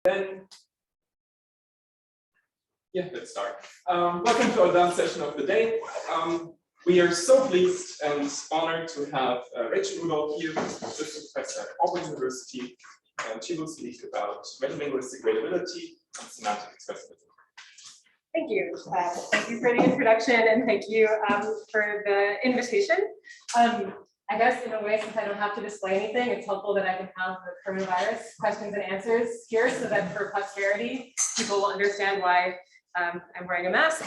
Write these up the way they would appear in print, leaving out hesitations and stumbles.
Then, yeah, let's start. Welcome to our last session of the day. We are so pleased and honored to have Rachel Rudolph here, who's an assistant professor at Auburn University, and she will speak about metalinguistic gradability and semantic expressivism. Thank you. Thank you for the introduction, and thank you for the invitation. I guess in a way, since I don't have to display anything, it's helpful that I can have the coronavirus questions and answers here so that for posterity, people will understand why I'm wearing a mask.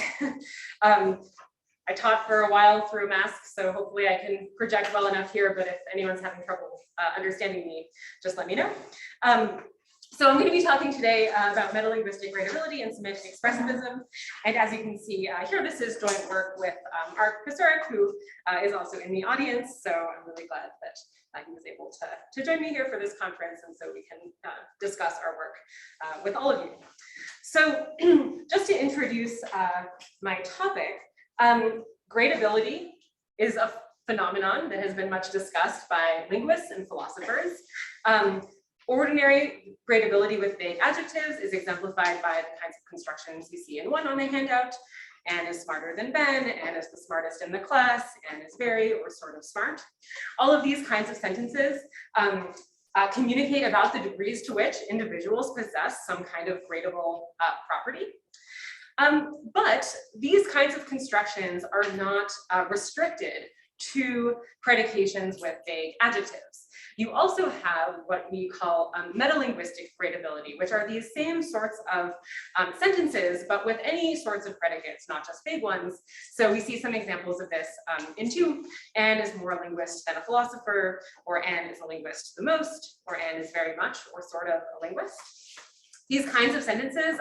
I taught for a while through a mask, so hopefully I can project well enough here, but if anyone's having trouble understanding me, just let me know. So I'm going to be talking today about metalinguistic gradability and semantic expressivism. And as you can see here, this is joint work with Art Pisaric, who is also in the audience. So I'm really glad that he was able to join me here for this conference, and so we can discuss our work with all of you. So just to introduce my topic, gradability is a phenomenon that has been much discussed by linguists and philosophers. Ordinary gradability with vague adjectives is exemplified by the kinds of constructions you see in one on the handout. Anne is smarter than Ben, Anne is the smartest in the class, Anne is very or sort of smart. All of these kinds of sentences communicate about the degrees to which individuals possess some kind of gradable property. But these kinds of constructions are not restricted to predications with vague adjectives. You also have what we call metalinguistic gradability, which are these same sorts of sentences, but with any sorts of predicates, not just vague ones. So we see some examples of this in 2. Anne is more a linguist than a philosopher, or Anne is a linguist the most, or Anne is very much or sort of a linguist. These kinds of sentences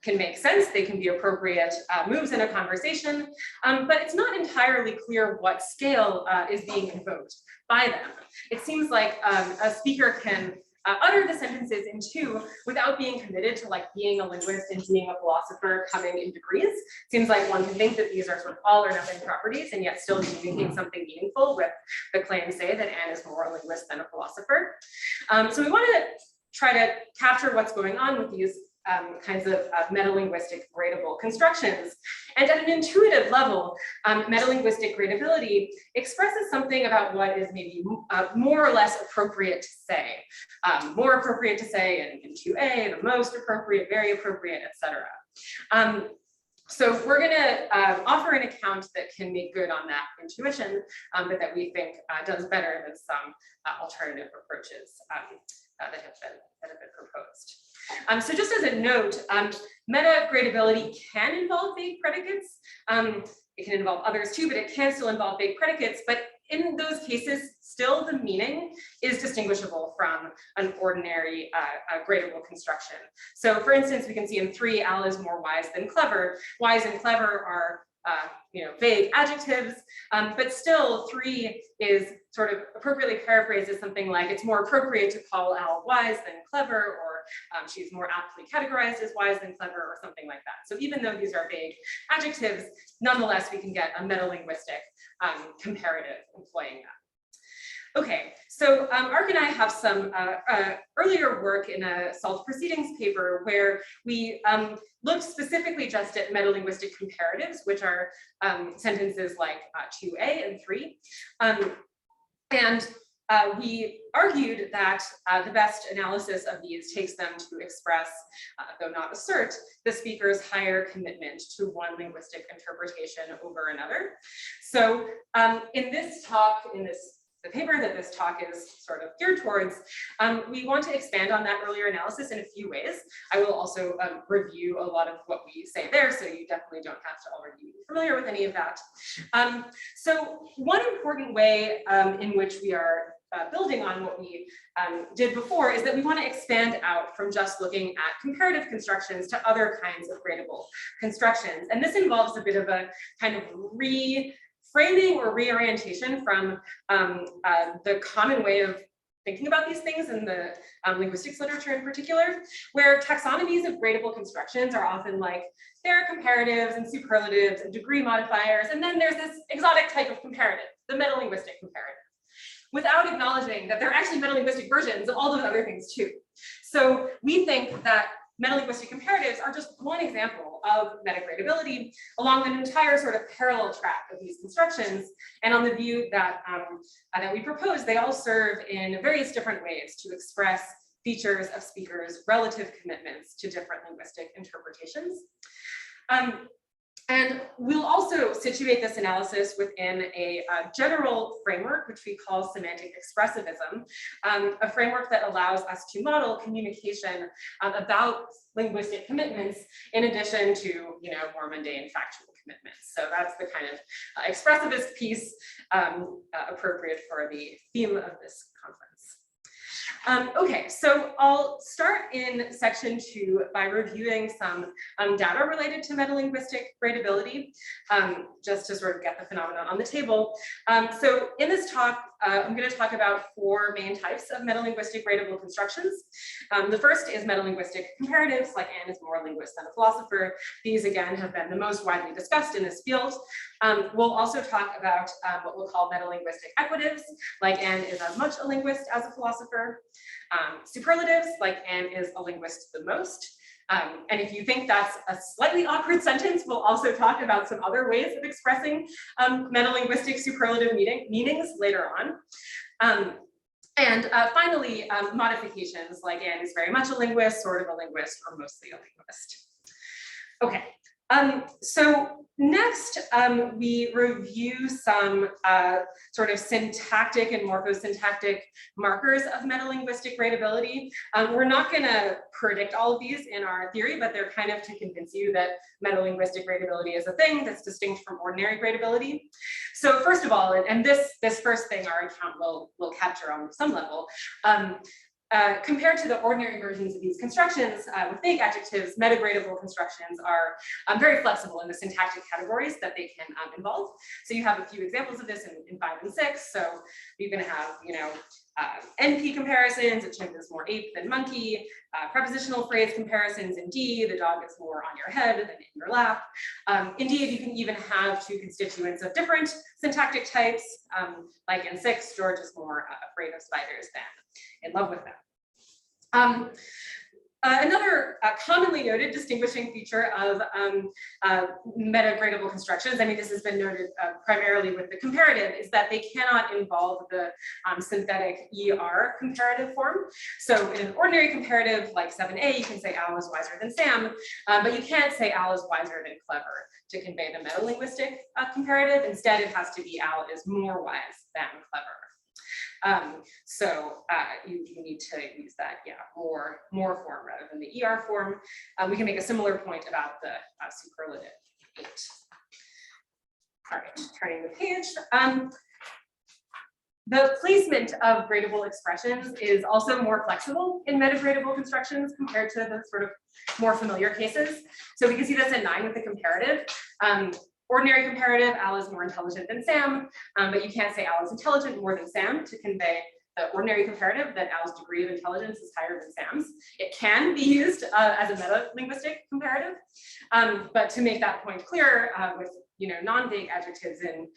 can make sense, they can be appropriate moves in a conversation, but it's not entirely clear what scale is being invoked by them. It seems like a speaker can utter the sentences in 2 without being committed to being a linguist and being a philosopher coming in degrees. Seems like one can think that these are sort of all or nothing properties and yet still communicate something meaningful with the claim, say, that Anne is more a linguist than a philosopher. So we want to try to capture what's going on with these kinds of metalinguistic gradable constructions. And at an intuitive level, metalinguistic gradability expresses something about what is maybe more or less appropriate to say. More appropriate to say in 2A, the most appropriate, very appropriate, etc. So we're going to offer an account that can make good on that intuition, but that we think does better than some alternative approaches that have been proposed. So just as a note, meta-gradability can involve vague predicates. It can involve others too, but it can still involve vague predicates. But in those cases, still the meaning is distinguishable from an ordinary gradable construction. So for instance, we can see in 3, Al is more wise than clever. Wise and clever are vague adjectives, but still 3 is sort of appropriately paraphrased as something like, it's more appropriate to call Al wise than clever, or she's more aptly categorized as wise than clever, or something like that. So even though these are vague adjectives, nonetheless, we can get a metalinguistic comparative employing that. Okay, so Ark and I have some earlier work in a solved proceedings paper where we looked specifically just at metalinguistic comparatives, which are sentences like 2A and 3. We argued that the best analysis of these takes them to express, though not assert, the speaker's higher commitment to one linguistic interpretation over another. So in this talk, the paper that this talk is sort of geared towards, we want to expand on that earlier analysis in a few ways. I will also review a lot of what we say there, so you definitely don't have to already be familiar with any of that. So one important way in which we are building on what we did before is that we want to expand out from just looking at comparative constructions to other kinds of gradable constructions. And this involves a bit of a kind of reframing or reorientation from the common way of thinking about these things in the linguistics literature in particular, where taxonomies of gradable constructions are often like, there are comparatives and superlatives and degree modifiers, and then there's this exotic type of comparative, the metalinguistic comparative. without acknowledging that there are actually metalinguistic versions of all those other things too. So we think that metalinguistic comparatives are just one example of metagradability along an entire sort of parallel track of these constructions. And on the view that, that we propose, they all serve in various different ways to express features of speakers' relative commitments to different linguistic interpretations. And we'll also situate this analysis within a general framework, which we call Semantic Expressivism, a framework that allows us to model communication about linguistic commitments in addition to, more mundane factual commitments. So that's the kind of expressivist piece appropriate for the theme of this conference. Okay, so I'll start in section 2 by reviewing some data related to metalinguistic gradability, just to sort of get the phenomenon on the table. So in this talk, I'm going to talk about 4 main types of metalinguistic gradable constructions. The first is metalinguistic comparatives, like Anne is more a linguist than a philosopher. These, again, have been the most widely discussed in this field. We'll also talk about what we'll call metalinguistic equitives, like Anne is as much a linguist as a philosopher. Superlatives, like Anne is a linguist the most. And if you think that's a slightly awkward sentence, we'll also talk about some other ways of expressing metalinguistic superlative meanings later on. And finally, modifications, like Anne is very much a linguist, sort of a linguist, or mostly a linguist. Okay. So next, we review some sort of syntactic and morphosyntactic markers of metalinguistic gradability. We're not going to predict all of these in our theory, but they're kind of to convince you that metalinguistic gradability is a thing that's distinct from ordinary gradability. So first of all, and this first thing our account will capture on some level, compared to the ordinary versions of these constructions with vague adjectives, metagradable constructions are very flexible in the syntactic categories that they can involve. So you have a few examples of this in 5 and 6. So you're going to have, NP comparisons, a chimp is more ape than monkey, prepositional phrase comparisons in D, the dog is more on your head than in your lap. Indeed, you can even have 2 constituents of different syntactic types, like in 6, George is more afraid of spiders than in love with them. Another commonly noted distinguishing feature of metagradable constructions, I mean, this has been noted primarily with the comparative, is that they cannot involve the synthetic ER comparative form. So in an ordinary comparative like 7a, you can say Al is wiser than Sam, but you can't say Al is wiser than clever to convey the metalinguistic comparative. Instead, it has to be Al is more wise than clever. So you need to use that, more form rather than the ER form. We can make a similar point about the superlative 8. All right, turning the page. The placement of gradable expressions is also more flexible in metagradable constructions compared to the sort of more familiar cases. So we can see this in 9 with the comparative. Ordinary comparative, Al is more intelligent than Sam, but you can't say Al is intelligent more than Sam to convey the ordinary comparative that Al's degree of intelligence is higher than Sam's. It can be used as a meta-linguistic comparative, but to make that point clear, with non-vague adjectives in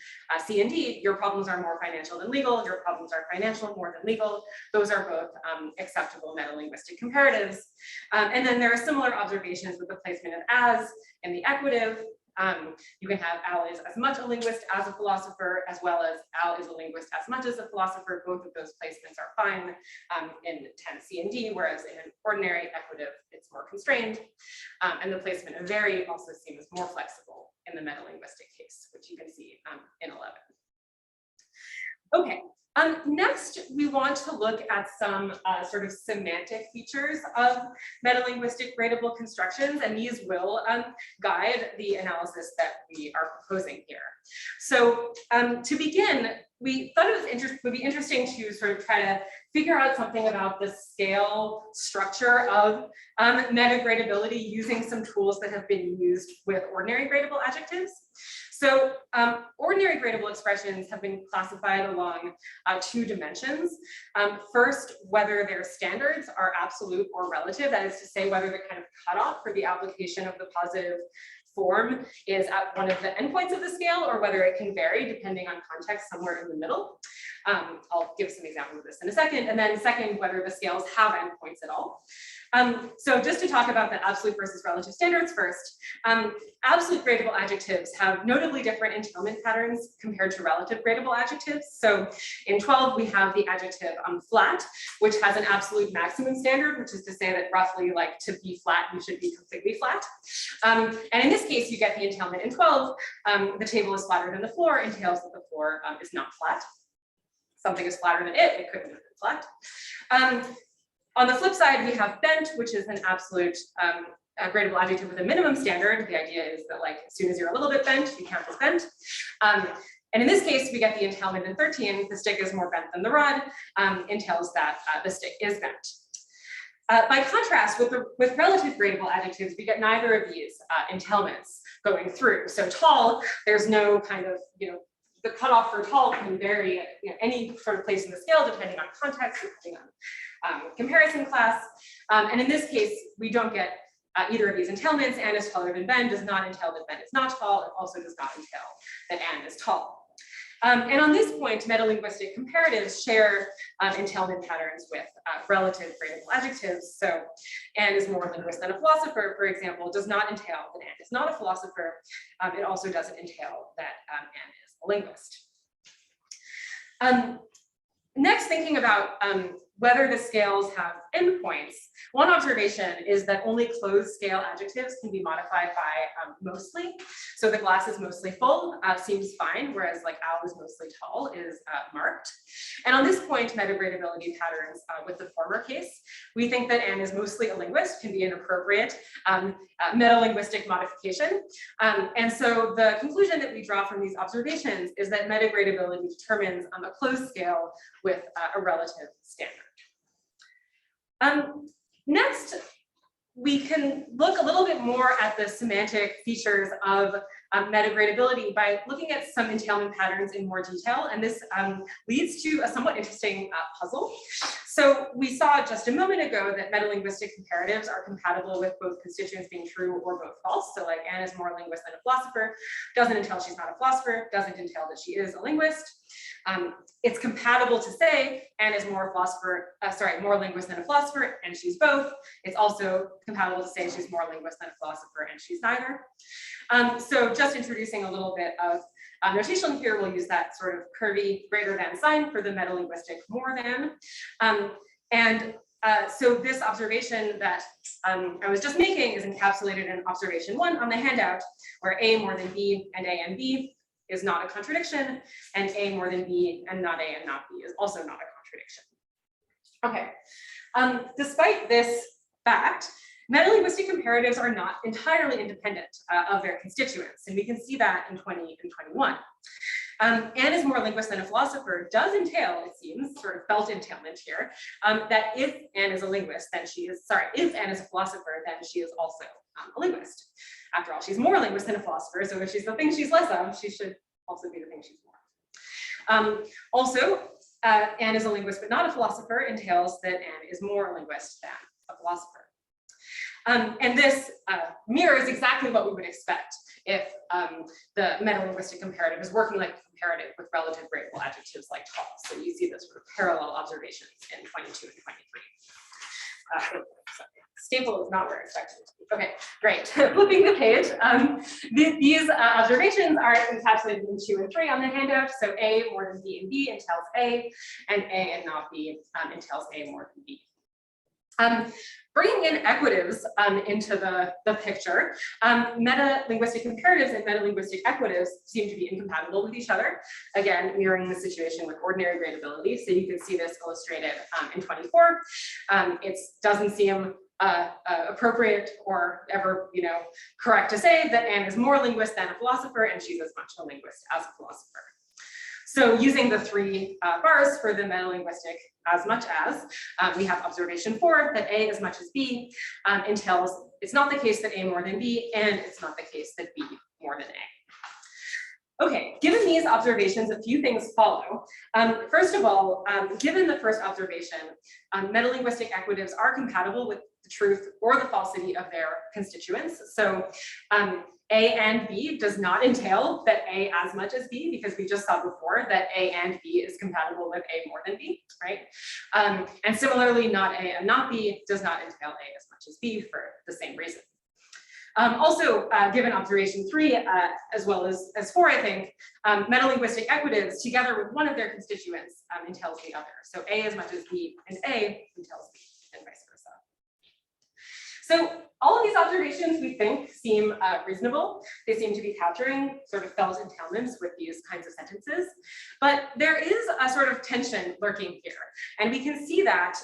C and D, your problems are more financial than legal, your problems are financial more than legal. Those are both acceptable meta-linguistic comparatives. And then there are similar observations with the placement of as in the equative. You can have Al is as much a linguist as a philosopher, as well as Al is a linguist as much as a philosopher. Both of those placements are fine in 10C and D, whereas in an ordinary equative, it's more constrained. And the placement of very also seems more flexible in the metalinguistic case, which you can see in 11. Okay. Next, we want to look at some sort of semantic features of metalinguistic gradable constructions, and these will guide the analysis that we are proposing here. So to begin, we thought it would be interesting to sort of try to figure out something about the scale structure of metagradability using some tools that have been used with ordinary gradable adjectives. So ordinary gradable expressions have been classified along 2 dimensions. First, whether their standards are absolute or relative, that is to say whether the kind of cutoff for the application of the positive form is at one of the endpoints of the scale, or whether it can vary depending on context somewhere in the middle. I'll give some examples of this in a second. And then second, whether the scales have endpoints at all. So just to talk about the absolute versus relative standards first, absolute gradable adjectives have notably different entailment patterns compared to relative gradable adjectives. So in 12, we have the adjective flat, which has an absolute maximum standard, which is to say that roughly like to be flat, you should be completely flat. And in this case, you get the entailment in 12. The table is flatter than the floor entails that the floor is not flat. Something is flatter than it couldn't have been flat. On the flip side, we have bent, which is an absolute gradable adjective with a minimum standard. The idea is that like as soon as you're a little bit bent, you count as bent. And in this case, we get the entailment in 13. The stick is more bent than the rod, entails that the stick is bent. By contrast, with relative gradable adjectives, we get neither of these entailments going through. So tall, there's no kind of, the cutoff for tall can vary at any sort of place in the scale, depending on context, depending on comparison class. And in this case, we don't get either of these entailments. Anne is taller than Ben does not entail that Ben is not tall. It also does not entail that Anne is tall. And on this point, metalinguistic comparatives share entailment patterns with relative gradable adjectives. So Anne is more a linguist than a philosopher, for example, does not entail that Anne is not a philosopher. It also doesn't entail that Anne is a linguist. Next, thinking about whether the scales have endpoints, one observation is that only closed scale adjectives can be modified by mostly. So the glass is mostly full seems fine, whereas like Al is mostly tall is marked. And on this point, metagradability patterns with the former case, we think that Anne is mostly a linguist can be an appropriate metalinguistic modification. And so the conclusion that we draw from these observations is that metagradability determines a closed scale with a relative standard. Next, we can look a little bit more at the semantic features of metagradability by looking at some entailment patterns in more detail. And this leads to a somewhat interesting puzzle. So we saw just a moment ago that metalinguistic comparatives are compatible with both constituents being true or both false. So like Anne is more a linguist than a philosopher, doesn't entail she's not a philosopher, doesn't entail that she is a linguist. It's compatible to say Anne is more linguist than a philosopher, and she's both. It's also compatible to say she's more linguist than a philosopher, and she's neither. So just introducing a little bit of notation here, we'll use that sort of curvy greater than sign for the metalinguistic more than. So this observation that I was just making is encapsulated in observation 1 on the handout, where A more than B and A and B is not a contradiction, and A more than B and not A and not B is also not a contradiction. Okay, despite this fact, metalinguistic comparatives are not entirely independent of their constituents, and we can see that in 20 and 21. Anne is more a linguist than a philosopher does entail, it seems, sort of felt entailment here, that if Anne is a linguist, then she is, if Anne is a philosopher, then she is also a linguist. After all, she's more a linguist than a philosopher, so if she's the thing she's less of, she should also be the thing she's more. Also, Anne is a linguist but not a philosopher entails that Anne is more a linguist than a philosopher. And this mirrors exactly what we would expect if the metalinguistic comparative is working like a comparative with relative gradable adjectives like tall. So you see the sort of parallel observations in 22 and 23. Staple is not where I expected it to be. Okay, great. Flipping the page, these observations are encapsulated in 2 and 3 on the handout. So A more than B and B entails A, and A and not B entails A more than B. Bringing in equatives into the picture, metalinguistic comparatives and metalinguistic equatives seem to be incompatible with each other. Again, mirroring the situation with ordinary gradability. So you can see this illustrated in 24. It doesn't seem appropriate or ever, correct to say that Anne is more linguist than a philosopher, and she's as much a linguist as a philosopher. So using the 3 bars for the metalinguistic as much as, we have observation 4 that A as much as B entails it's not the case that A more than B, and it's not the case that B more than A. Okay, given these observations, a few things follow. First of all, given the first observation, metalinguistic equatives are compatible with the truth or the falsity of their constituents. So A and B does not entail that A as much as B, because we just saw before that A and B is compatible with A more than B, right? And similarly, not A and not B does not entail A as much as B for the same reason. Also, given observation 3, as well as 4, I think, metalinguistic equatives, together with one of their constituents, entails the other. So A as much as B and A entails B, and vice versa. So all of these observations, we think, seem reasonable. They seem to be capturing sort of felt entailments with these kinds of sentences. But there is a sort of tension lurking here. And we can see that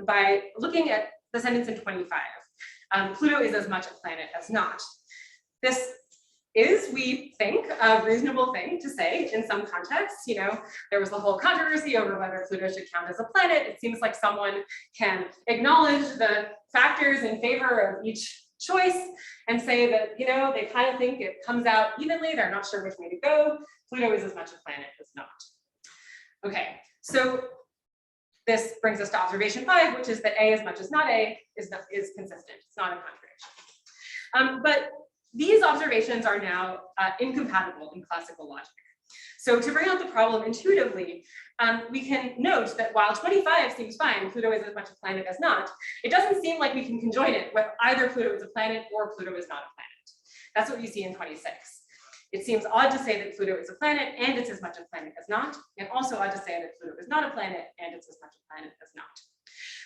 by looking at the sentence in 25. Pluto is as much a planet as not. This is, we think, a reasonable thing to say in some contexts. You know, there was the whole controversy over whether Pluto should count as a planet. It seems like someone can acknowledge the factors in favor of each choice and say that, you know, they kind of think it comes out evenly. They're not sure which way to go. Pluto is as much a planet as not. Okay, so this brings us to observation 5, which is that A as much as not A is consistent. It's not a contradiction. But these observations are now incompatible in classical logic. So to bring out the problem intuitively, we can note that while 25 seems fine, Pluto is as much a planet as not, it doesn't seem like we can conjoin it with either Pluto is a planet or Pluto is not a planet. That's what you see in 26. It seems odd to say that Pluto is a planet and it's as much a planet as not, and also odd to say that Pluto is not a planet and it's as much a planet as not.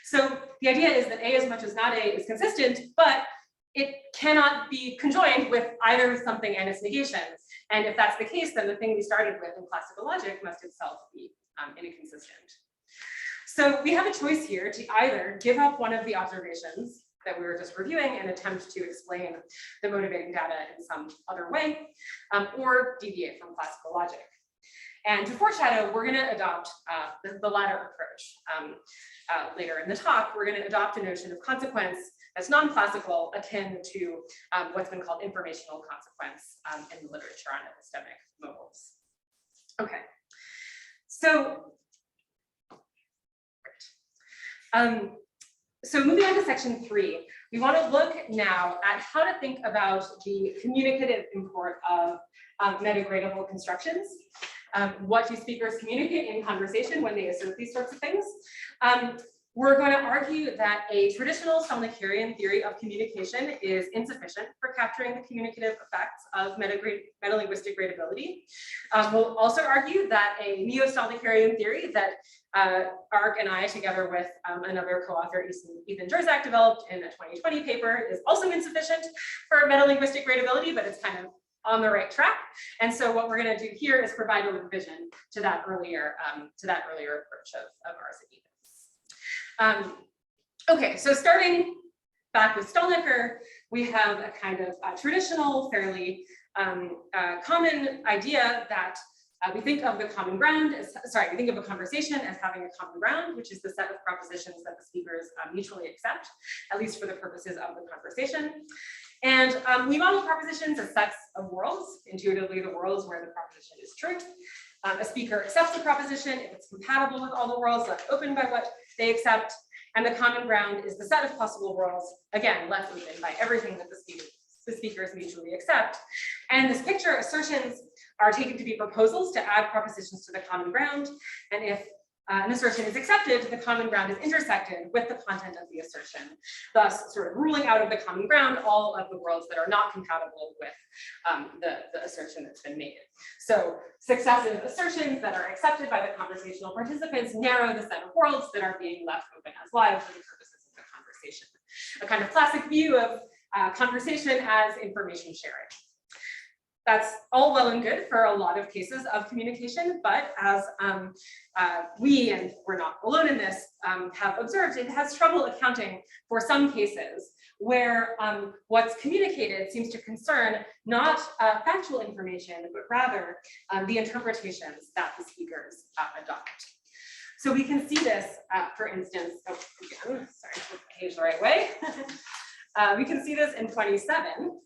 So the idea is that A as much as not A is consistent, but it cannot be conjoined with either something and its negations. And if that's the case, then the thing we started with in classical logic must itself be inconsistent. So we have a choice here to either give up one of the observations that we were just reviewing and attempt to explain the motivating data in some other way, or deviate from classical logic. And to foreshadow, we're going to adopt the latter approach. Later in the talk, we're going to adopt a notion of consequence that's non-classical, akin to what's been called informational consequence in the literature on epistemic modals. Okay, so so moving on to section 3, we want to look now at how to think about the communicative import of metagradable constructions. What do speakers communicate in conversation when they assert these sorts of things? We're going to argue that a traditional Stalnakian theory of communication is insufficient for capturing the communicative effects of metalinguistic gradability. We'll also argue that a neo-Stalnakian theory that Ark and I, together with another co-author, Ethan Jerzak, developed in a 2020 paper is also insufficient for metalinguistic gradability, but it's kind of on the right track. And so what we're going to do here is provide a revision to that earlier approach of ours at Ethan. Okay, so starting back with Stalnaker, we have a kind of traditional, fairly common idea that we think of the common ground as, we think of a conversation as having a common ground, which is the set of propositions that the speakers mutually accept, at least for the purposes of the conversation. And we model propositions as sets of worlds, intuitively the worlds where the proposition is true. A speaker accepts the proposition if it's compatible with all the worlds left open by what they accept. And the common ground is the set of possible worlds, again, left open by everything that the speakers mutually accept. And this picture, assertions are taken to be proposals to add propositions to the common ground. And if an assertion is accepted, the common ground is intersected with the content of the assertion, thus sort of ruling out of the common ground all of the worlds that are not compatible with the assertion that's been made. So successive assertions that are accepted by the conversational participants narrow the set of worlds that are being left open as live for the purposes of the conversation. A kind of classic view of conversation as information sharing. That's all well and good for a lot of cases of communication, but as we, and we're not alone in this, have observed, it has trouble accounting for some cases where what's communicated seems to concern not factual information, but rather the interpretations that the speakers adopt. So we can see this, for instance, again, sorry, to page the right way. We can see this in 27.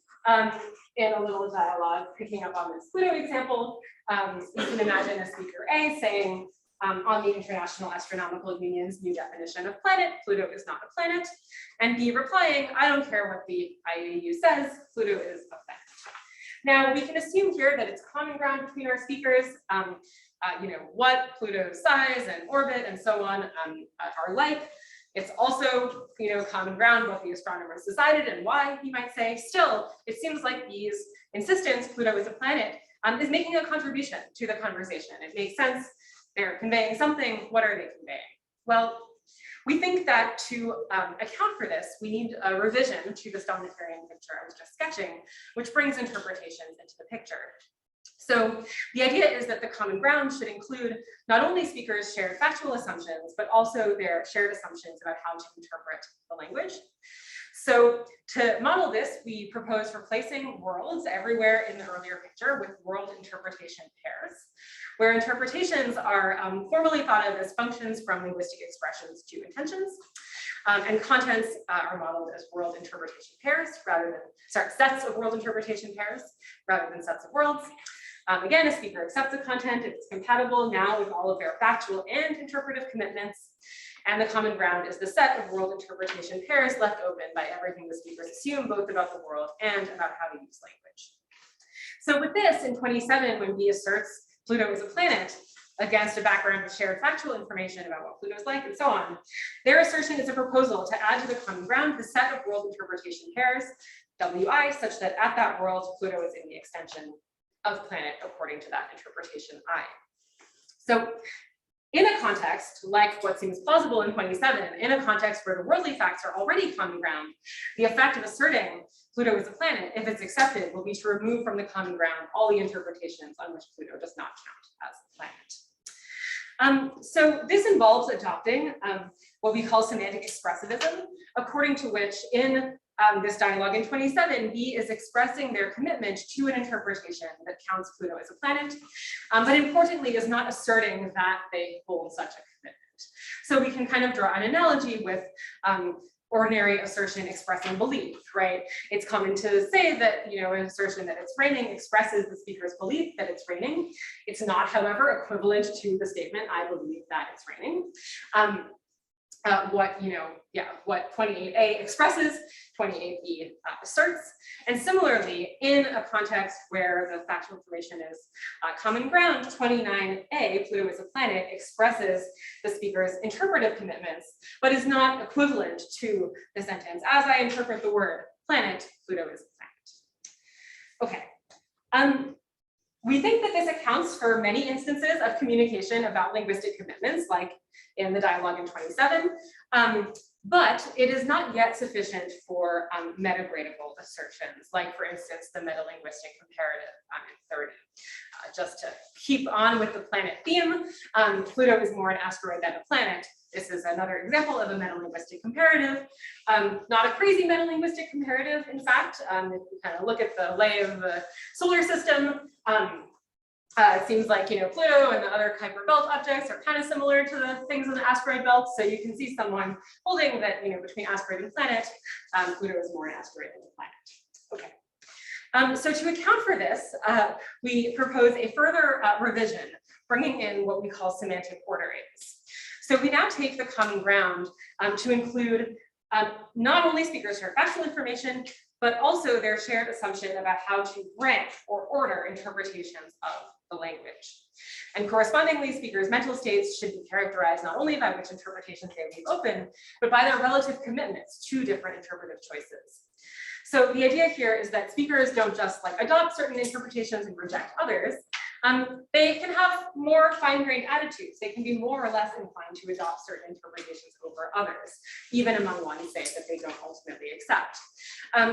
In a little dialogue picking up on this Pluto example. You can imagine a speaker A saying, on the International Astronomical Union's new definition of planet, Pluto is not a planet, and B replying, I don't care what the IAU says, Pluto is a Now, we can assume here that it's common ground between our speakers. What Pluto's size and orbit and so on are like. It's also, common ground what the astronomers decided and why, you might say. Still, it seems like these insistence Pluto is a planet is making a contribution to the conversation. It makes sense. They're conveying something. What are they conveying? Well, we think that to account for this, we need a revision to the Stalnaerian picture I was just sketching, which brings interpretations into the picture. So the idea is that the common ground should include not only speakers' shared factual assumptions, but also their shared assumptions about how to interpret the language. So to model this, we propose replacing worlds everywhere in the earlier picture with world interpretation pairs, where interpretations are formally thought of as functions from linguistic expressions to intentions. And contents are modeled as world interpretation pairs sets of world interpretation pairs rather than sets of worlds. Again, a speaker accepts the content if it's compatible now with all of their factual and interpretive commitments. And the common ground is the set of world interpretation pairs left open by everything the speakers assume both about the world and about how to use language. So with this, in 27, when B asserts Pluto is a planet against a background of shared factual information about what Pluto is like and so on, their assertion is a proposal to add to the common ground the set of world interpretation pairs, WI, such that at that world, Pluto is in the extension of planet according to that interpretation I. So in a context like what seems plausible in 27, in a context where the worldly facts are already common ground, the effect of asserting Pluto is a planet, if it's accepted, will be to remove from the common ground all the interpretations on which Pluto does not count as a planet. So this involves adopting what we call semantic expressivism, according to which in this dialogue in 27, B is expressing their commitment to an interpretation that counts Pluto as a planet, but importantly is not asserting that they hold such a commitment. So we can kind of draw an analogy with ordinary assertion expressing belief, right? It's common to say that, an assertion that it's raining expresses the speaker's belief that it's raining. It's not, however, equivalent to the statement, I believe that it's raining. What 28A expresses, 28B asserts. And similarly, in a context where the factual information is common ground, 29A, Pluto is a planet, expresses the speaker's interpretive commitments, but is not equivalent to the sentence, as I interpret the word planet, Pluto is a planet. Okay. We think that this accounts for many instances of communication about linguistic commitments, like in the dialogue in 27, but it is not yet sufficient for metagradable assertions, like for instance, the metalinguistic comparative in 30. Just to keep on with the planet theme, Pluto is more an asteroid than a planet. This is another example of a metalinguistic comparative. Not a crazy metalinguistic comparative, in fact. If you kind of look at the lay of the solar system, it seems like Pluto and the other Kuiper belt objects are kind of similar to the things in the asteroid belt. So you can see someone holding that between asteroid and planet, Pluto is more an asteroid than a planet. Okay. So to account for this, we propose a further revision, bringing in what we call semantic orderings. So we now take the common ground to include not only speakers' shared factual information, but also their shared assumption about how to rank or order interpretations of the language. And correspondingly, speakers' mental states should be characterized not only by which interpretations they leave open, but by their relative commitments to different interpretive choices. So the idea here is that speakers don't just adopt certain interpretations and reject others. They can have more fine-grained attitudes. They can be more or less inclined to adopt certain interpretations over others, even among ones, say, that they don't ultimately accept.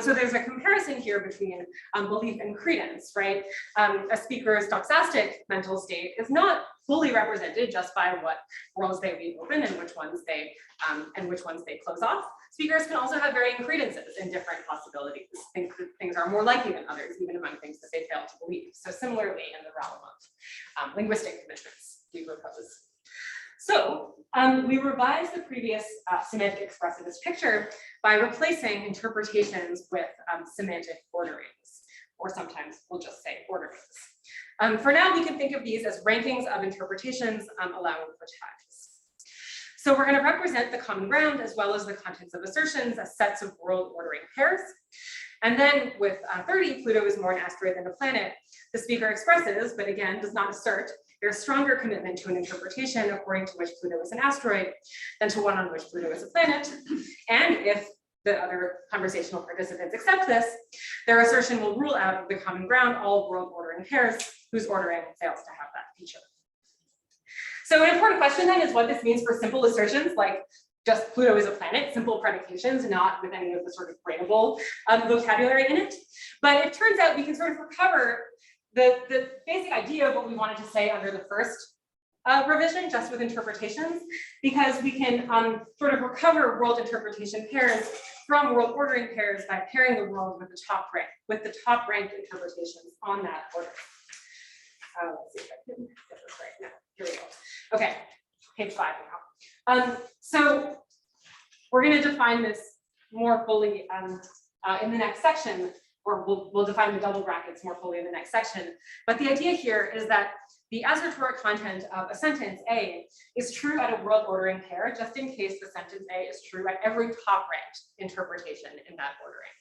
So there's a comparison here between belief and credence, right? A speaker's doxastic mental state is not fully represented just by what worlds they leave open and which ones they close off. Speakers can also have varying credences in different possibilities. Things are more likely than others, even among things that they fail to believe. So similarly, in the realm of linguistic commitments, we propose. So we revised the previous semantic expressivist picture by replacing interpretations with semantic orderings, or sometimes we'll just say orderings. For now, we can think of these as rankings of interpretations allowing for tags. So we're going to represent the common ground as well as the contents of assertions as sets of world ordering pairs. And then with 30, Pluto is more an asteroid than a planet. The speaker expresses, but again, does not assert, there's stronger commitment to an interpretation according to which Pluto is an asteroid than to one on which Pluto is a planet. And if the other conversational participants accept this, their assertion will rule out of the common ground all world ordering pairs whose ordering fails to have that feature. So an important question then is what this means for simple assertions like just Pluto is a planet, simple predications, not with any of the sort of gradable vocabulary in it. But it turns out we can sort of recover the basic idea of what we wanted to say under the first revision, just with interpretations, because we can sort of recover world interpretation pairs from world ordering pairs by pairing the world with the top ranked interpretations on that order. Let's see if I can get this right now. Here we go. Okay, page 5 now. So we're going to define this more fully in the next section, or we'll define the double brackets more fully in the next section. But the idea here is that the assertoric content of a sentence A is true at a world ordering pair, just in case the sentence A is true at every top ranked interpretation in that ordering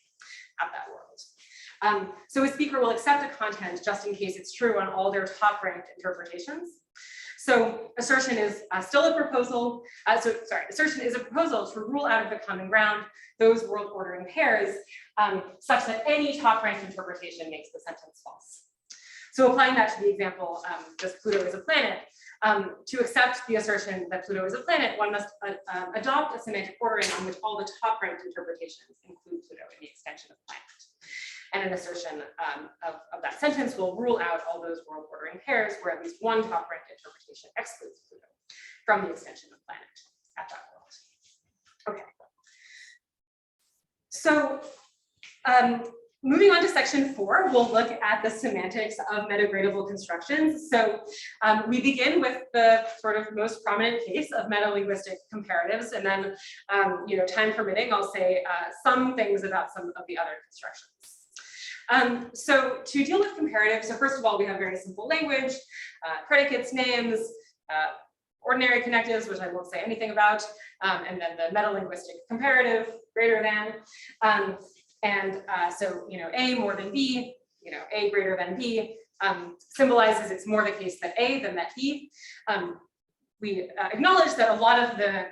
at that world. So a speaker will accept a content just in case it's true on all their top ranked interpretations. So assertion is still a proposal. Assertion is a proposal to rule out of the common ground those world ordering pairs such that any top ranked interpretation makes the sentence false. So applying that to the example, just Pluto is a planet, to accept the assertion that Pluto is a planet, one must adopt a semantic ordering on which all the top ranked interpretations include Pluto in the extension of planet. And an assertion of that sentence will rule out all those world ordering pairs where at least one top ranked interpretation excludes Pluto from the extension of planet at that world. Okay. So moving on to section 4, we'll look at the semantics of metagradable constructions. So we begin with the sort of most prominent case of metalinguistic comparatives, and then, time permitting, I'll say some things about some of the other constructions. So to deal with comparatives, so first of all, we have very simple language, predicates, names, ordinary connectives, which I won't say anything about, and then the metalinguistic comparative, greater than. So, A more than B, A greater than B, symbolizes it's more the case that A than that B. We acknowledge that a lot of the,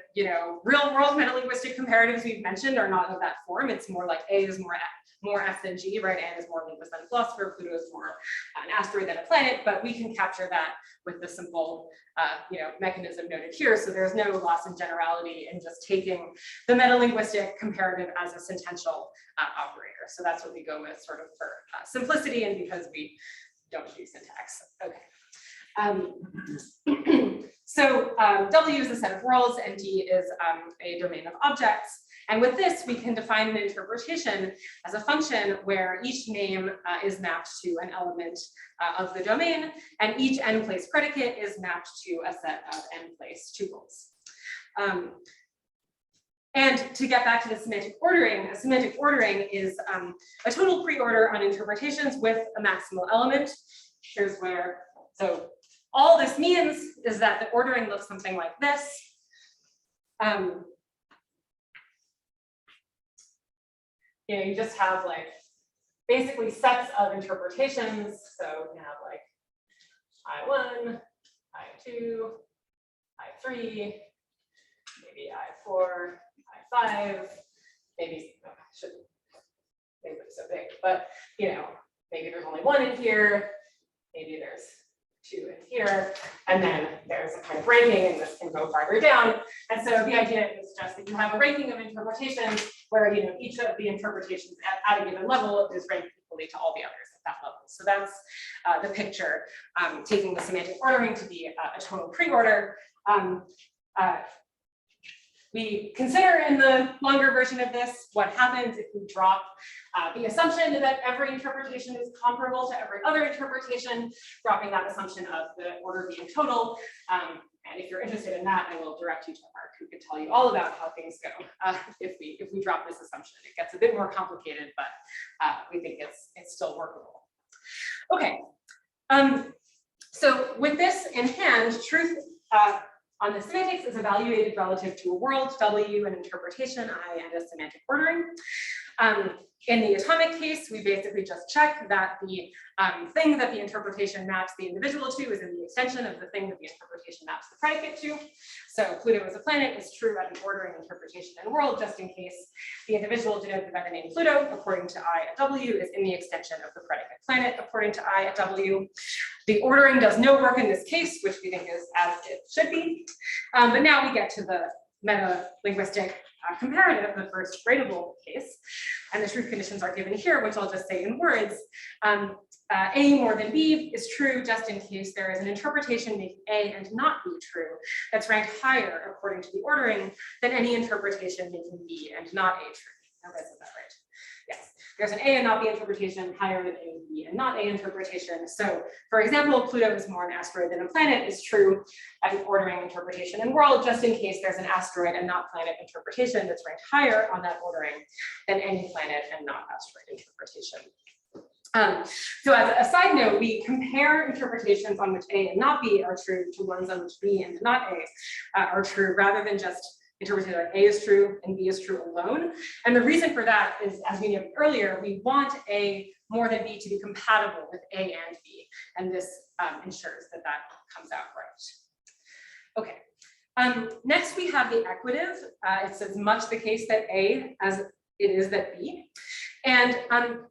real world metalinguistic comparatives we've mentioned are not of that form. It's more like A is more F than G, right? A is more linguist than philosopher, Pluto is more an asteroid than a planet, but we can capture that with the simple, mechanism noted here. So there's no loss in generality in just taking the metalinguistic comparative as a sentential operator. So that's what we go with sort of for simplicity and because we don't do syntax. Okay. So W is a set of worlds and D is a domain of objects. And with this, we can define an interpretation as a function where each name is mapped to an element of the domain, and each n-place predicate is mapped to a set of n-place tuples. And to get back to the semantic ordering, a semantic ordering is a total pre-order on interpretations with a maximal element. Here's where, so all this means is that the ordering looks something like this. You just have like basically sets of interpretations. So you have like I1, I2, I3, maybe I4, I5, maybe I shouldn't make it so big, but maybe there's only one in here, maybe there's two in here, and then there's a kind of ranking, and this can go farther down. And so the idea is just that you have a ranking of interpretations where each of the interpretations at a given level is ranked equally to all the others at that level. So that's the picture, taking the semantic ordering to be a total pre-order. We consider in the longer version of this what happens if we drop the assumption that every interpretation is comparable to every other interpretation, dropping that assumption of the order being total. And if you're interested in that, I will direct you to Mark, who can tell you all about how things go if we drop this assumption. It gets a bit more complicated, but we think it's still workable. Okay, so with this in hand, truth on the semantics is evaluated relative to a world, W, an interpretation, I, and a semantic ordering. In the atomic case, we basically just check that the thing that the interpretation maps the individual to is in the extension of the thing that the interpretation maps the predicate to. So Pluto is a planet is true at an ordering, interpretation, and world, just in case the individual denoted by the name Pluto, according to I at W, is in the extension of the predicate planet, according to I at W. The ordering does no work in this case, which we think is as it should be. But now we get to the meta-linguistic comparative, the first gradable case, and the truth conditions are given here, which I'll just say in words. A more than B is true just in case there is an interpretation making A and not B true that's ranked higher according to the ordering than any interpretation making B and not A true. Now, is that right? Yes, there's an A and not B interpretation higher than A and B and not A interpretation. So, for example, Pluto is more an asteroid than a planet is true at an ordering, interpretation, and world, just in case there's an asteroid and not planet interpretation that's ranked higher on that ordering than any planet and not asteroid interpretation. So as a side note, we compare interpretations on which A and not B are true to ones on which B and not A are true, rather than just interpreting that A is true and B is true alone. And the reason for that is, as we noted earlier, we want A more than B to be compatible with A and B. And this ensures that that comes out right. Okay. Next, we have the equative. It's as much the case that A as it is that B. And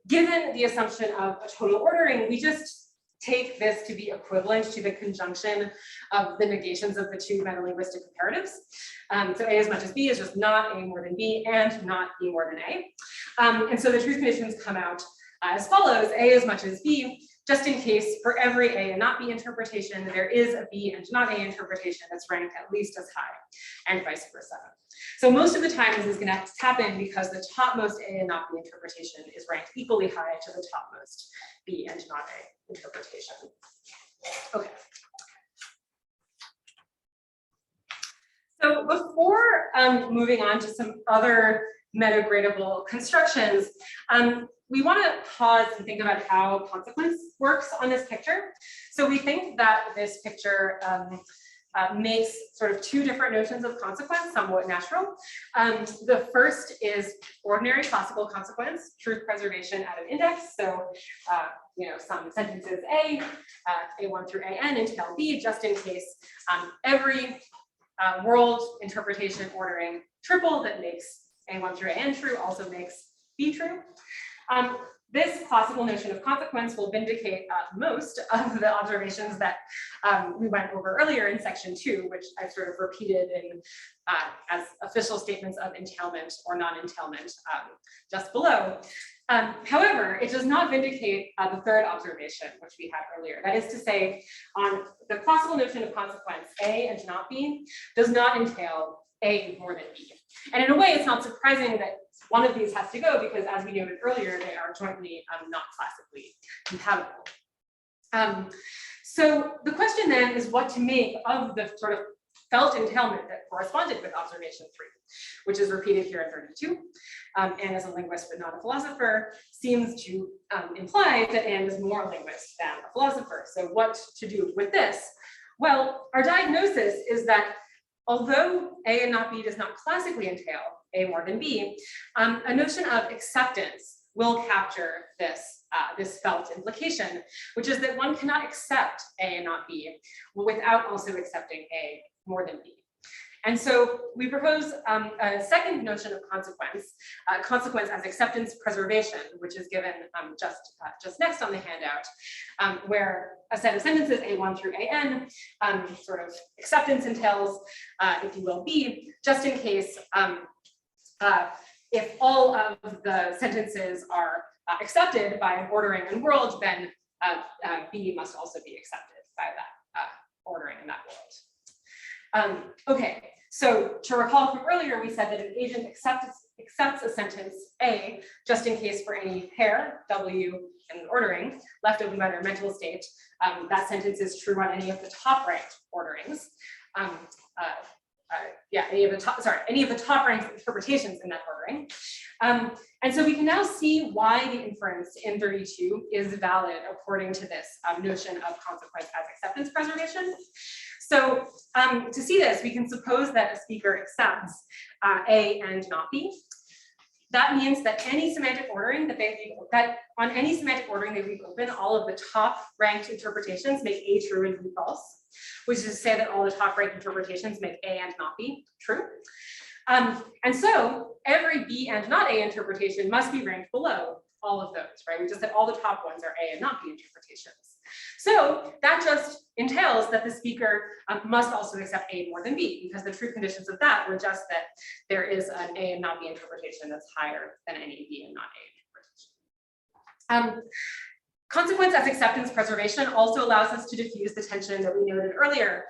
given the assumption of a total ordering, we just take this to be equivalent to the conjunction of the negations of the two metalinguistic comparatives. So A as much as B is just not A more than B and not B more than A. And so the truth conditions come out as follows: A as much as B, just in case for every A and not B interpretation, there is a B and not A interpretation that's ranked at least as high, and vice versa. So most of the time this is going to happen because the topmost A and not B interpretation is ranked equally high to the topmost B and not A interpretation. Okay. So before moving on to some other metagradable constructions, we want to pause and think about how consequence works on this picture. So we think that this picture makes sort of two different notions of consequence, somewhat natural. The first is ordinary classical consequence, truth preservation at an index. So, some sentences A1 through AN entail B, just in case every world interpretation ordering triple that makes A1 through AN true also makes B true. This classical notion of consequence will vindicate most of the observations that we went over earlier in section 2, which I've sort of repeated in as official statements of entailment or non-entailment just below. However, it does not vindicate the third observation, which we had earlier. That is to say, on the classical notion of consequence, A and not B does not entail A more than B. And in a way, it's not surprising that one of these has to go because, as we noted earlier, they are jointly not classically compatible. So the question then is what to make of the sort of felt entailment that corresponded with observation 3, which is repeated here in 32. And as a linguist but not a philosopher, seems to imply that Anne is more a linguist than a philosopher. So what to do with this? Well, our diagnosis is that although A and not B does not classically entail A more than B, a notion of acceptance will capture this, this felt implication, which is that one cannot accept A and not B without also accepting A more than B. And so we propose a second notion of consequence, consequence as acceptance preservation, which is given just next on the handout, where a set of sentences A1 through AN, sort of acceptance entails, if you will, B, just in case if all of the sentences are accepted by an ordering and world, then B must also be accepted by that ordering in that world. Okay, so to recall from earlier, we said that an agent accepts a sentence A just in case for any pair, W and ordering, left open by their mental state, that sentence is true on any of the top ranked orderings. Any of the top ranked interpretations in that ordering. And so we can now see why the inference in 32 is valid according to this notion of consequence as acceptance preservation. So to see this, we can suppose that a speaker accepts A and not B. that means that any semantic ordering on any semantic ordering they leave open, all of the top ranked interpretations make A true and B false, which is to say that all the top ranked interpretations make A and not B true. And so every B and not A interpretation must be ranked below all of those, right? We just said all the top ones are A and not B interpretations. So that just entails that the speaker must also accept A more than B, because the true conditions of that were just that there is an A and not B interpretation that's higher than any B and not A interpretation. Consequence as acceptance preservation also allows us to diffuse the tension that we noted earlier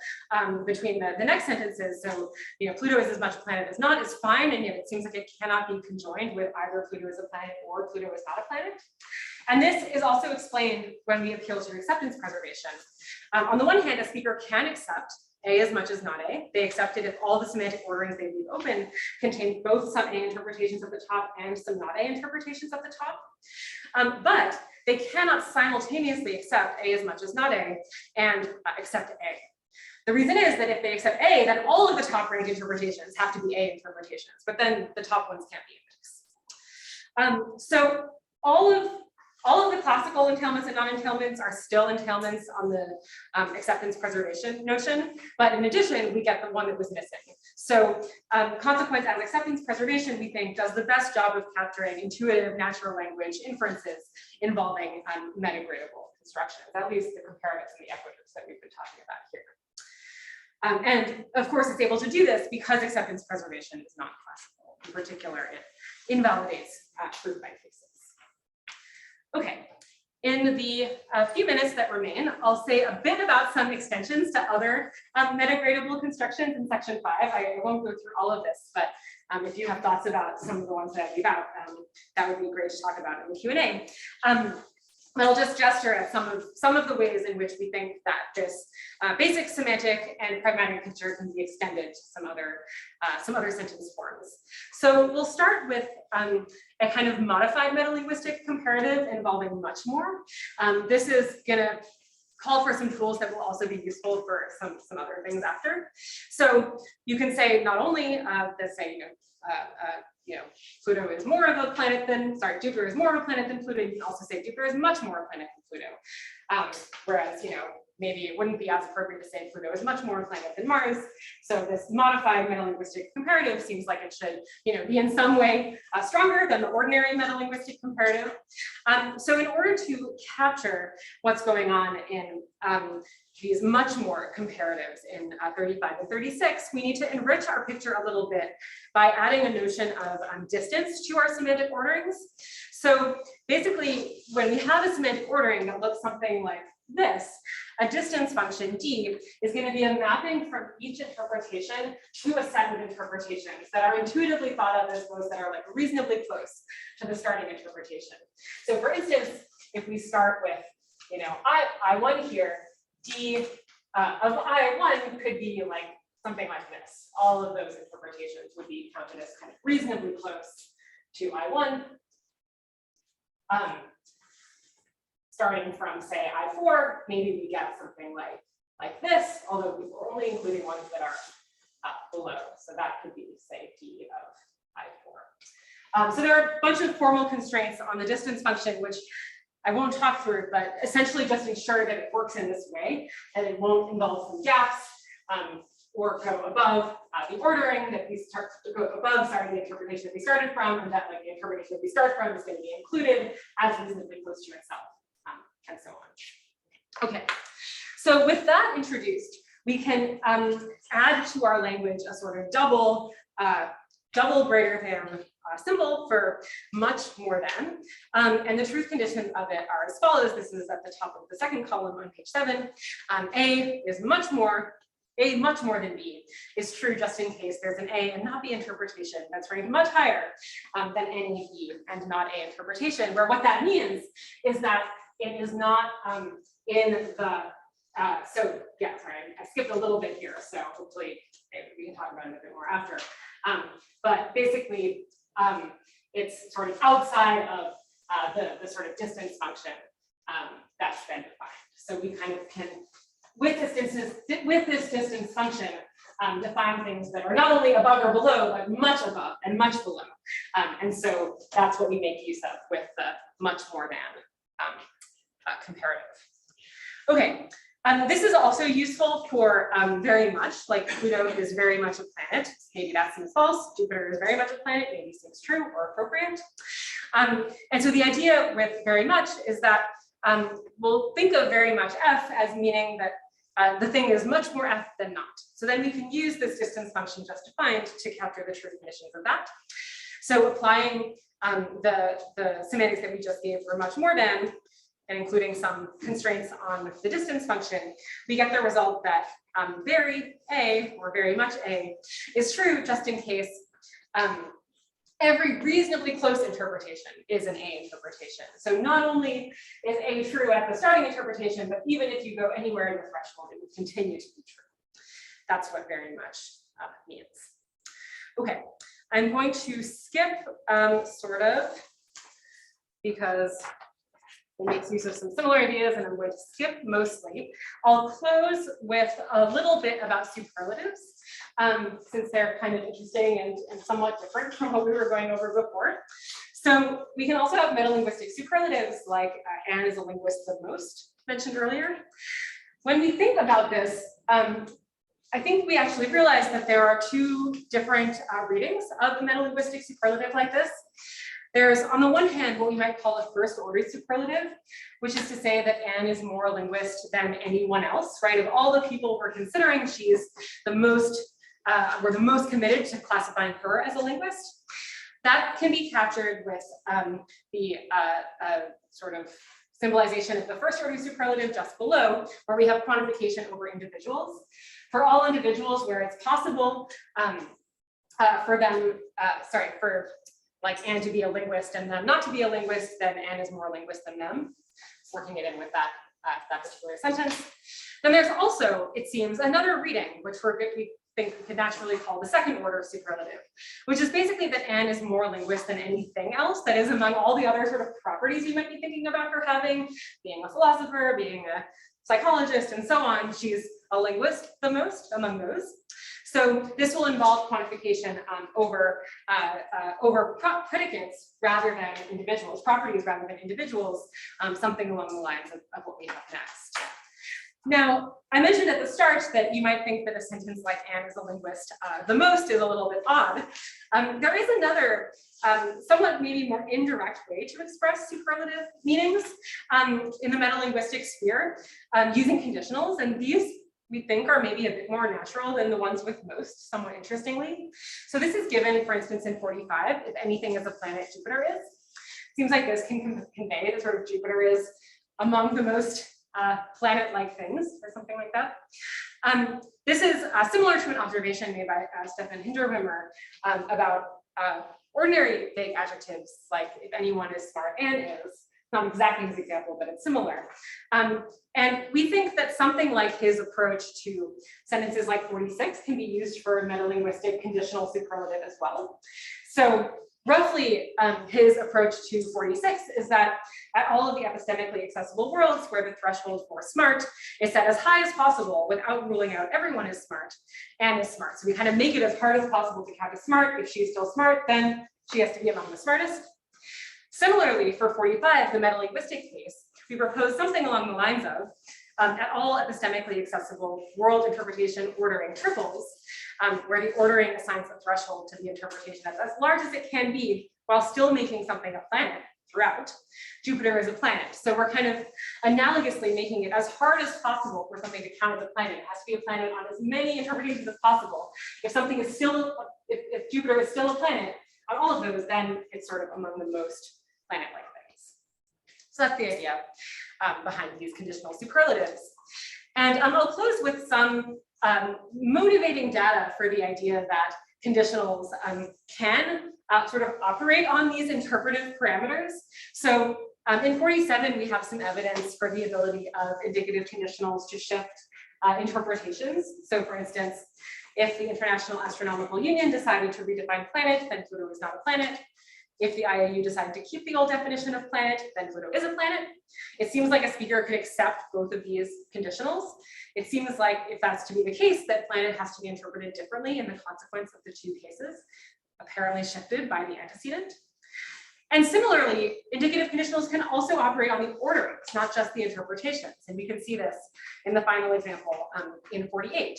between the next sentences. So, Pluto is as much a planet as not is fine, and yet it seems like it cannot be conjoined with either Pluto is a planet or Pluto is not a planet. And this is also explained when we appeal to acceptance preservation. On the one hand, a speaker can accept A as much as not A. They accept it if all the semantic orderings they leave open contain both some A interpretations at the top and some not A interpretations at the top. But they cannot simultaneously accept A as much as not A and accept A. The reason is that if they accept A, then all of the top ranked interpretations have to be A interpretations, but then the top ones can't be a mix. So all of the classical entailments and non-entailments are still entailments on the acceptance preservation notion, but in addition, we get the one that was missing. So consequence as acceptance preservation, we think, does the best job of capturing intuitive natural language inferences involving metagradable constructions, at least the comparatives and the equatives that we've been talking about here. And of course, it's able to do this because acceptance preservation is not classical. In particular, it invalidates proof by cases. Okay, in the few minutes that remain, I'll say a bit about some extensions to other metagradable constructions in section 5. I won't go through all of this, but if you have thoughts about some of the ones that I leave out, that would be great to talk about in the Q&A. But I'll just gesture at some of the ways in which we think that this basic semantic and pragmatic picture can be extended to some other sentence forms. So we'll start with a kind of modified metalinguistic comparative involving much more. This is going to call for some tools that will also be useful for some other things after. So you can say not only Pluto is more of a planet than, Jupiter is more of a planet than Pluto. You can also say Jupiter is much more a planet than Pluto. Whereas, maybe it wouldn't be as appropriate to say Pluto is much more a planet than Mars. So this modified metalinguistic comparative seems like it should, be in some way stronger than the ordinary metalinguistic comparative. So in order to capture what's going on in these much more comparatives in 35 and 36, we need to enrich our picture a little bit by adding a notion of distance to our semantic orderings. So basically, when we have a semantic ordering that looks something like this, a distance function D is going to be a mapping from each interpretation to a set of interpretations that are intuitively thought of as those that are like reasonably close to the starting interpretation. So for instance, if we start with, I1 here, D of I1 could be like something like this. All of those interpretations would be counted as kind of reasonably close to I1. Starting from, say, I4, maybe we get something like this, although we're only including ones that are below. So that could be, say, D of I4. So there are a bunch of formal constraints on the distance function, which I won't talk through, but essentially just ensure that it works in this way, and it won't involve some gaps or go above the ordering that we start to go above, the interpretation that we started from, and that the interpretation that we start from is going to be included as reasonably close to itself. And so on. Okay, so with that introduced, we can add to our language a sort of double greater than symbol for much more than. And the truth conditions of it are as follows. This is at the top of the second column on page 7. A is much more than B is true just in case there's an A and not B interpretation that's ranked much higher than any B and not A interpretation, where what that means is that it is not in the, I skipped a little bit here, so hopefully we can talk about it a bit more after. But basically, it's sort of outside of the sort of distance function that's been defined. So we kind of can with this distance function, define things that are not only above or below, but much above and much below. And so that's what we make use of with the much more than comparative. Okay, this is also useful for very much, like Pluto is very much a planet. Maybe that seems false. Jupiter is very much a planet. Maybe seems true or appropriate. And so the idea with very much is that we'll think of very much F as meaning that the thing is much more F than not. So then we can use this distance function just defined to capture the true conditions of that. So applying the semantics that we just gave for much more than, and including some constraints on the distance function, we get the result that very A, or very much A, is true just in case every reasonably close interpretation is an A interpretation. So not only is A true at the starting interpretation, but even if you go anywhere in the threshold, it would continue to be true. That's what very much means. Okay, I'm going to skip sort of, because it makes use of some similar ideas, and I'm going to skip mostly. I'll close with a little bit about superlatives, since they're kind of interesting and somewhat different from what we were going over before. So we can also have metalinguistic superlatives like Anne is a linguist the most, mentioned earlier. When we think about this, I think we actually realize that there are two different readings of the metalinguistic superlative like this. There's, on the one hand, what we might call a first order superlative, which is to say that Anne is more a linguist than anyone else, right? Of all the people we're considering, she's the most, we're the most committed to classifying her as a linguist. That can be captured with the sort of symbolization of the first order superlative just below, where we have quantification over individuals. For all individuals where it's possible for them, for like Anne to be a linguist and them not to be a linguist, then Anne is more a linguist than them, working it in with that, that particular sentence. Then there's also, it seems, another reading, which we think we could naturally call the second order superlative, which is basically that Anne is more a linguist than anything else. That is, among all the other sort of properties you might be thinking about her having, being a philosopher, being a psychologist, and so on, she's a linguist the most among those. So this will involve quantification over predicates rather than individuals, properties rather than individuals, something along the lines of what we have next. Now, I mentioned at the start that you might think that a sentence like Anne is a linguist the most is a little bit odd. There is another somewhat maybe more indirect way to express superlative meanings in the metalinguistic sphere using conditionals, and these we think are maybe a bit more natural than the ones with most, somewhat interestingly. So this is given, for instance, in 45, if anything is a planet, Jupiter is. Seems like this can convey that sort of Jupiter is among the most planet-like things, or something like that. This is similar to an observation made by Stefan Hinderwimmer about ordinary vague adjectives, like if anyone is smart and is. Not exactly his example, but it's similar. And we think that something like his approach to sentences like 46 can be used for a metalinguistic conditional superlative as well. So roughly, his approach to 46 is that at all of the epistemically accessible worlds where the threshold for smart is set as high as possible without ruling out everyone is smart and is smart. So we kind of make it as hard as possible to count as smart. If she's still smart, then she has to be among the smartest. Similarly, for 45, the metalinguistic case, we propose something along the lines of, at all epistemically accessible world interpretation ordering triples, where the ordering assigns a threshold to the interpretation that's as large as it can be, while still making something a planet throughout. Jupiter is a planet. So we're kind of analogously making it as hard as possible for something to count as a planet. It has to be a planet on as many interpretations as possible. If something is still, if Jupiter is still a planet on all of those, then it's sort of among the most planet-like things. So that's the idea behind these conditional superlatives. And I'll close with some motivating data for the idea that conditionals can sort of operate on these interpretive parameters. So in 47, we have some evidence for the ability of indicative conditionals to shift interpretations. So for instance, if the International Astronomical Union decided to redefine planet, then Pluto is not a planet. If the IOU decided to keep the old definition of planet, then Pluto is a planet. It seems like a speaker could accept both of these conditionals. It seems like if that's to be the case, that planet has to be interpreted differently in the consequence of the two cases, apparently shifted by the antecedent. And similarly, indicative conditionals can also operate on the orderings, not just the interpretations. And we can see this in the final example in 48.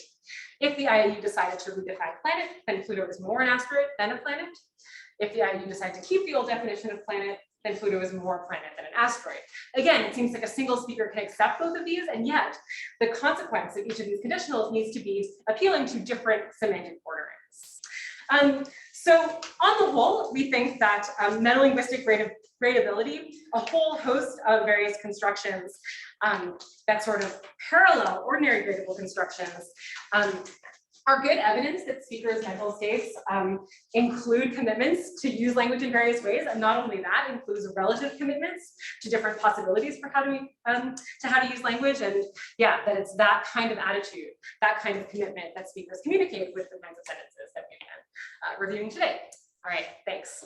If the IOU decided to redefine planet, then Pluto is more an asteroid than a planet. If the IOU decided to keep the old definition of planet, then Pluto is more planet than an asteroid. Again, it seems like a single speaker can accept both of these, and yet the consequence of each of these conditionals needs to be appealing to different semantic orderings. So on the whole, we think that metalinguistic gradability, a whole host of various constructions that sort of parallel ordinary gradable constructions, are good evidence that speakers' mental states include commitments to use language in various ways, and not only that, includes relative commitments to different possibilities for how to use language, and yeah, that it's that kind of attitude, that kind of commitment that speakers communicate with the kinds of sentences that we've been reviewing today. All right, thanks.